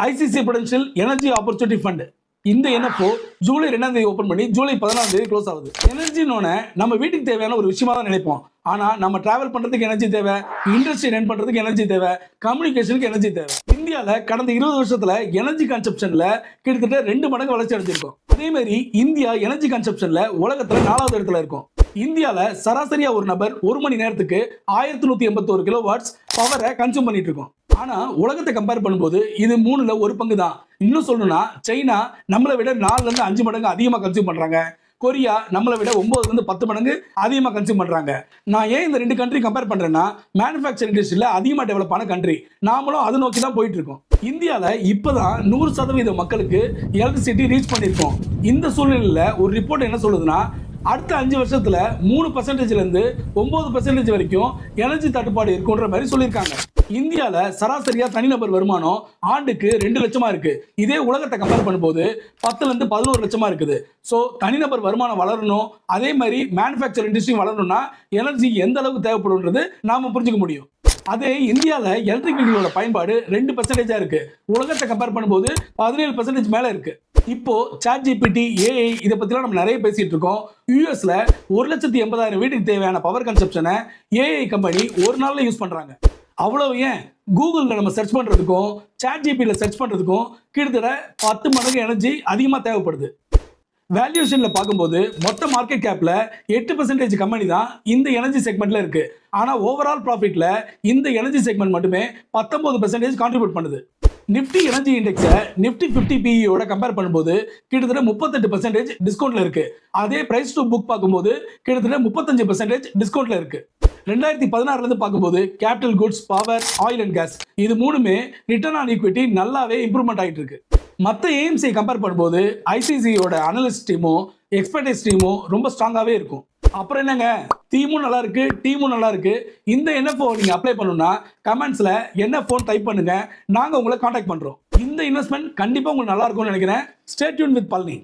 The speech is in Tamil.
ICC Prudential energy opportunity fund இந்த NFO ஜூலை 2ஆம் தேதி ஓபன் பண்ணி ஜூலை 14ஆம் தேதி க்ளோஸ் ஆகுது. எனர்ஜினோட நம்ம வீட்டுக்கு தேவையான ஒரு விஷயமா தான் நினைப்போம். ஆனா நம்ம டிராவல் பண்றதுக்கு எனர்ஜி தேவை, இண்டஸ்ட்ரி ரன் பண்றதுக்கு எனர்ஜி தேவை, கம்யூனிகேஷனுக்கு எனர்ஜி தேவை. இந்தியால கடந்த 20 வருஷத்துல எனர்ஜி கன்சப்ஷன்ல கிட்டத்தட்ட 2 மடங்கு வளர்ச்சி அடைஞ்சிருக்கும். அதே மாதிரி இந்தியா எனர்ஜி கன்சப்ஷன்ல உலகத்துல 4வது இடத்துல இருக்கும். இந்தியால சராசரியா ஒரு நபர் ஒரு மணி நேரத்துக்கு 1181 கிலோ வாட்ஸ் பவரை கன்சூம் பண்ணிட்டு இருக்கோம். ஆனா உலகத்தை கம்பேர் பண்ணும்போது இது 3ல 1 பங்கு தான். இன்னும் சொல்லணும்னா சைனா நம்மளை விட 4ல இருந்து 5 மடங்கு அதிகமா கன்சூம் பண்றாங்க. கொரியா நம்மளை விட 9ல இருந்து 10 மடங்கு அதிகமா கன்சூம் பண்றாங்க. நான் ஏன் இந்த 2 கண்ட்ரி கம்பேர் பண்றேன்னா, மேனுஃபேக்சரிங் இண்டஸ்ட்ரியில அதிகமா டெவலப் ஆன கண்ட்ரி, நாமளும் அதை நோக்கி தான் போயிட்டு இருக்கோம். இந்தியால இப்பதான் 100% மக்களுக்கு எலக்ட்ரிசிட்டி ரீச் பண்ணிருக்கோம். இந்த சூழ்நிலையில ஒரு ரிப்போர்ட் என்ன சொல்லுதுன்னா, அடுத்த 5 வருஷத்துல 3%ல இருந்து 9% வரைக்கும் எனர்ஜி தட்டுப்பாடு இருக்குன்ற மாதிரி சொல்லியிருக்காங்க. இந்தியால சராசரியா தனிநபர் வருமானம் ஆண்டுக்கு 2 லட்சமா இருக்கு. இதே உலகத்தை கம்பேர் பண்ணும்போது 10ல இருந்து 11 லட்சமா இருக்குது. ஸோ தனிநபர் வருமானம் வளரணும், அதே மாதிரி மேனுஃபேக்சர் இண்டஸ்ட்ரி வளரணும்னா எனர்ஜி எந்த அளவுக்கு தேவைப்படும்ன்றது நாம புரிஞ்சுக்க முடியும். அதே இந்தியாவில் எலக்ட்ரிக் வெஹிக்கிளோட பயன்பாடு 2% இருக்கு. உலகத்தை கம்பேர் பண்ணும்போது 17% மேல இருக்கு. இப்போ ChatGPT, AI இதை பத்திலாம் நம்ம நிறைய பேசிட்டு இருக்கோம். யூஎஸ்ல 1,80,000 வீட்டுக்கு தேவையான பவர் கன்சப்ஷனை AI கம்பெனி ஒரு நாள்ல யூஸ் பண்றாங்க. அவ்வளவு ஏன், கூகுளில் நம்ம சர்ச் பண்றதுக்கும் ChatGPTல சர்ச் பண்றதுக்கும் கிட்டத்தட்ட 10 மடங்கு எனர்ஜி அதிகமாக தேவைப்படுது. வேல்யூஷன்ல பார்க்கும்போது மொத்த மார்க்கெட் கேப்ல 8% கம்பெனி தான் இந்த எனர்ஜி செக்மெண்ட்ல இருக்கு. ஆனா ஓவரால் ப்ராஃபிட்ல இந்த எனர்ஜி செக்மெண்ட் மட்டுமே 19% கான்ட்ரிபியூட் பண்ணுது. நிப்டி எனர்ஜி இண்டெக்ஸை நிப்டி 50 PEயோட கம்பேர் பண்ணும்போது கிட்டத்தட்ட 38% டிஸ்கவுண்ட்ல இருக்கு. அதே பிரைஸ் டு புக் பார்க்கும்போது கிட்டத்தட்ட 35% டிஸ்கவுண்ட்ல இருக்கு. 2016ல இருந்து பார்க்கும்போது capital goods, power, oil and gas இது மூணுமே ரிட்டர்ன் ஆன் ஈக்விட்டி நல்லாவே இம்ப்ரூவ்மெண்ட் ஆகிட்டு இருக்கு. மற்ற ஏஎம்சி கம்பேர் பண்ணும்போது ஐசிசியோட அனலிஸ்ட் டீமும் எக்ஸ்பர்டைஸ் டீமும் ரொம்ப ஸ்ட்ராங்காகவே இருக்கும். அப்புறம் என்னங்க, தீமும் நல்லா இருக்கு, டீமும் நல்லா இருக்கு. இந்த NFO நீங்க அப்ளை பண்ணணும்னா கமெண்ட்ஸ்ல NFO டைப் பண்ணுங்க, நாங்க உங்களை காண்டாக்ட் பண்றோம். இந்த இன்வெஸ்ட்மெண்ட் கண்டிப்பா உங்களுக்கு நல்லா இருக்கும்னு நினைக்கிறேன். Stay tune with Palani.